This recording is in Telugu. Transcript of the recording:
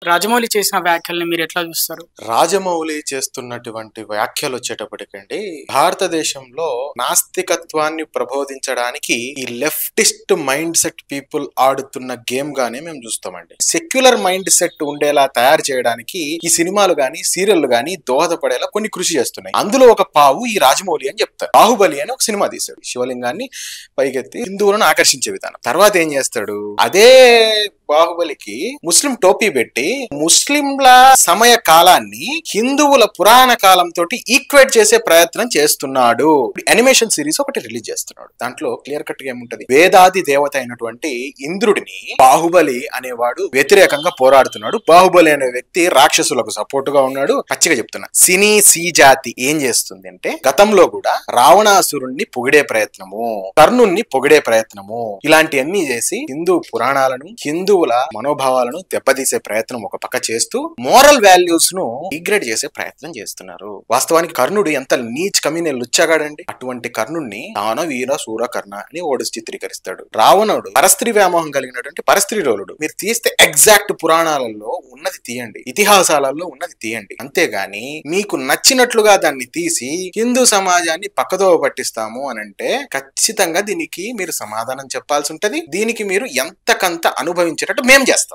రాజమౌళి చేసిన వ్యాఖ్యల్ని మీరు ఎట్లా చూస్తారు? రాజమౌళి చేస్తున్నటువంటి వ్యాఖ్యలు వచ్చేటప్పటికండి, భారతదేశంలో నాస్తికత్వాన్ని ప్రబోధించడానికి ఈ లెఫ్టిస్ట్ మైండ్ సెట్ పీపుల్ ఆడుతున్న గేమ్ గానే మేము చూస్తామండి. సెక్యులర్ మైండ్ సెట్ ఉండేలా తయారు చేయడానికి ఈ సినిమాలు గాని సీరియల్ గాని దోహదపడేలా కొన్ని కృషి చేస్తున్నాయి. అందులో ఒక పావు ఈ రాజమౌళి అని చెప్తారు. బాహుబలి అని ఒక సినిమా తీశాడు. శివలింగాన్ని పైకెత్తి హిందువులను ఆకర్షించే విధానం. తర్వాత ఏం చేస్తాడు, అదే బాహుబలికి ముస్లిం టోపీ పెట్టి ముస్లింల సమయ కాలాన్ని హిందువుల పురాణ కాలంతో ఈక్వేట్ చేసే ప్రయత్నం చేస్తున్నాడు. అనిమేషన్ సిరీస్ ఒకటి రిలీజ్ చేస్తున్నాడు. దాంట్లో క్లియర్ కట్ గా ఏముంటది, వేదాది దేవత అయినటువంటి ఇంద్రుడిని బాహుబలి అనేవాడు వ్యతిరేకంగా పోరాడుతున్నాడు. బాహుబలి అనే వ్యక్తి రాక్షసులకు సపోర్ట్ గా ఉన్నాడు. పచ్చిగా చెప్తున్నా, సినీ సి జాతి ఏం చేస్తుంది అంటే, గతంలో కూడా రావణాసురుణ్ణి పొగిడే ప్రయత్నము, కర్ణుణ్ణి పొగిడే ప్రయత్నము, ఇలాంటివన్నీ చేసి హిందూ పురాణాలను హిందువుల మనోభావాలను దెబ్బతీసే ప్రయత్నం ఒక పక్క చేస్తూ మోరల్ వాల్యూస్ ను డిగ్రేడ్ చేసే ప్రయత్నం చేస్తున్నారు. వాస్తవానికి కర్ణుడు ఎంత నీచ్ కమీనే లుచ్చగాడండి. అటువంటి కర్ణుడిని తాన వీర సూర కర్ణ అని ఓడి చిత్రీకరిస్తాడు. రావణుడు పరస్త్రీ వ్యామోహం కలిగినటువంటి పరస్త్రీ రోలుడు. మీరు తీస్తే ఎగ్జాక్ట్ పురాణాలలో ఉన్నది తీయండి, ఇతిహాసాలలో ఉన్నది తీయండి. అంతేగాని మీకు నచ్చినట్లుగా దాన్ని తీసి హిందూ సమాజాన్ని పక్కదోవ పట్టిస్తాము అని అంటే ఖచ్చితంగా దీనికి మీరు సమాధానం చెప్పాల్సి ఉంటది. దీనికి మీరు ఎంతకంత అనుభవించేటట్టు మేము చేస్తాం.